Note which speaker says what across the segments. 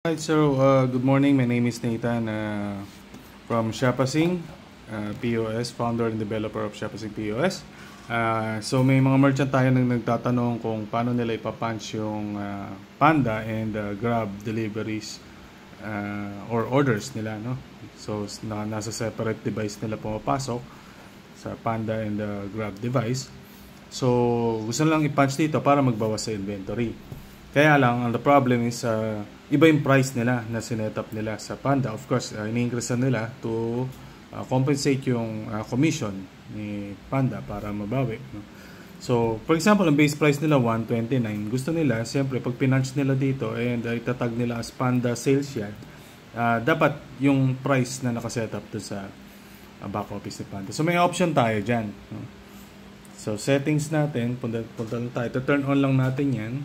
Speaker 1: Hi, so good morning. My name is Nathan from Shopasing POS, founder and developer of Shopasing POS. So may mga merchant tayo nang nagtatanong kung paano nila ipapunch yung Panda and Grab deliveries or orders nila, no? So nasa separate device nila pumapasok sa Panda and Grab device. So gusto lang i-punch dito para magbawas sa inventory. Kaya lang, the problem is iba yung price nila na sinetup nila sa Panda. Of course, ini-increase nila to compensate yung commission ni Panda para mabawi. No? So, for example, ang base price nila $129. Gusto nila, siyempre, pag pinunch nila dito and itatag nila as Panda sales yan, dapat yung price na nakasetup doon sa back office ni Panda. So, may option tayo dyan. No? So, settings natin, punta lang tayo. Turn on lang natin yan.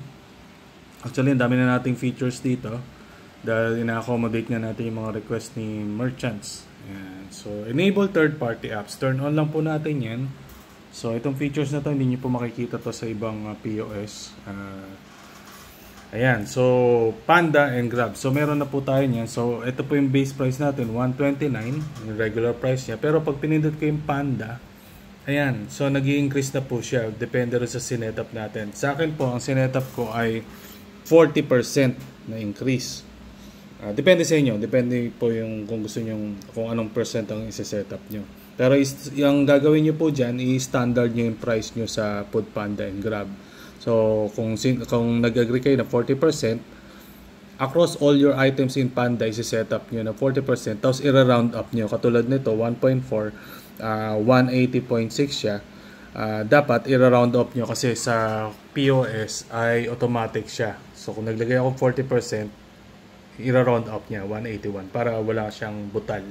Speaker 1: Actually, ang dami na nating features dito dahil ina-accommodate na natin yung mga request ni merchants. Ayan. So, enable third-party apps. Turn on lang po natin yan. So, itong features na to, hindi nyo po makikita to sa ibang POS. Ayan. So, Panda and Grab. So, meron na po tayo niyan. So, ito po yung base price natin, $129. Yung regular price niya. Pero pag pinindot ko yung Panda, ayan. So, nag-i-increase na po siya. Depende rin sa sinetup natin. Sa akin po, ang sinetup ko ay 40% na increase. Depende sa inyo. Depende po yung kung gusto nyo, kung anong percent ang isa-setup nyo. Pero yung gagawin nyo po dyan, i-standard nyo yung price nyo sa Foodpanda and Grab. So, kung nag-agree kayo na 40%, across all your items in Panda, isa-setup nyo na 40%, tapos i-round up nyo. Katulad nito, 1.4, 180.6 siya. Dapat i-round up nyo kasi sa POS ay automatic siya. So kung naglagay ako 40%, i-round up niya 181 para wala siyang butal.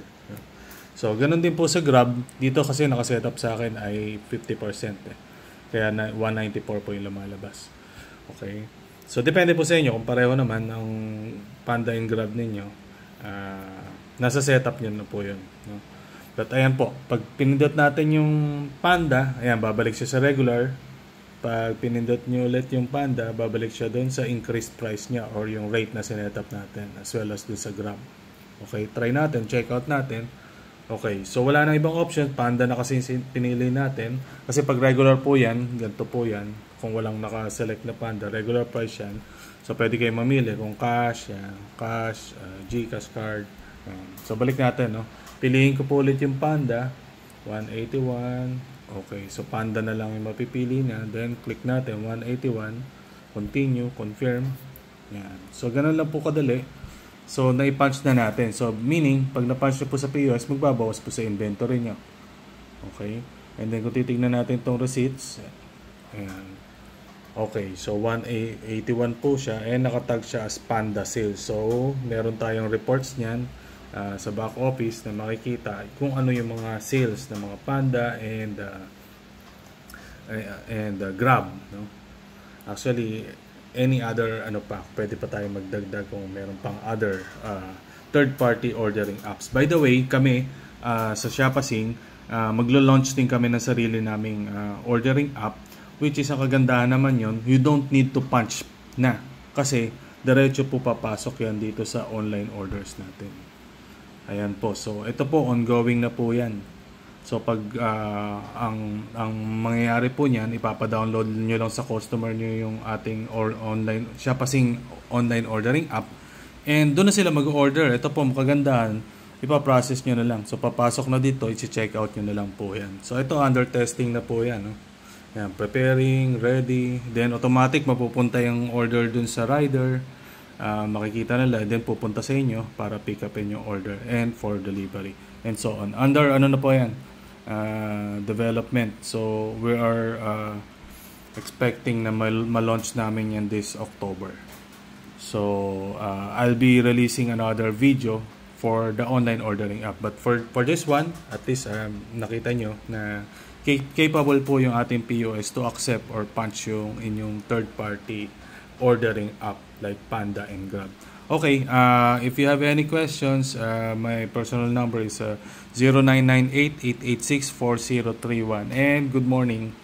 Speaker 1: So ganun din po sa Grab. Dito kasi nakasetup sa akin ay 50%. Kaya 194 po yung lumalabas. Okay. So depende po sa inyo kung pareho naman ang Panda and Grab ninyo. Nasa setup niyo na po yun. No? But ayan po, pag pinindot natin yung Panda, ayan, babalik siya sa regular. Pag pinindot nyo ulit yung Panda, babalik siya doon sa increased price niya or yung rate na sinetup natin as well as doon sa Grab. Okay, try natin, check out natin. Okay, so wala nang ibang option, Panda na kasi pinili natin. Kasi pag regular po yan, ganito po yan. Kung walang naka-select na Panda, regular price yan. So pwede kayo mamili kung cash, yan, cash, GCash card. So balik natin, no? Piliin ko po ulit yung Panda, 181. Okay, so Panda na lang yung mapipili na. Then, click natin, 181. Continue, confirm. Yan. So, ganun lang po kadali. So, na-punch na natin. So, meaning, pag na-punch nyo po sa POS, magbabawas po sa inventory nyo. Okay. And then, kung titignan natin itong receipts, ayan. Okay, so 181 po siya. And nakatag siya as Panda sales. So, meron tayong reports niyan. Sa back office na makikita kung ano yung mga sales ng mga Panda and Grab, no? Actually any other pwede pa tayo magdagdag kung meron pang other third party ordering apps. By the way, kami sa Shopasing maglo-launch din kami ng sarili naming ordering app, which is ang kagandahan naman yon, you don't need to punch na kasi diretso po papasok yan dito sa online orders natin. Ayan po. So, ito po, ongoing na po yan. So, pag ang mangyayari po niyan, ipapadownload nyo lang sa customer nyo yung ating online, Shopasing online ordering app. And doon na sila mag-order. Ito po, makagandahan. Ipaprocess nyo na lang. So, papasok na dito, i-check out nyo na lang po yan. So, ito, under testing na po yan. No? Yan, preparing, ready. Then, automatic, mapupunta yung order dun sa rider. Makikita nila, then pupunta sa inyo para pick upin yung order and for delivery and so on. Under na po yan, development. So we are expecting na ma-launch namin yan this October. So I'll be releasing another video for the online ordering app, but for this one, at least nakita nyo na capable po yung ating POS to accept or punch yung inyong third party ordering app like Panda and Grab. Okay, if you have any questions, my personal number is 0998-886-4031. And good morning.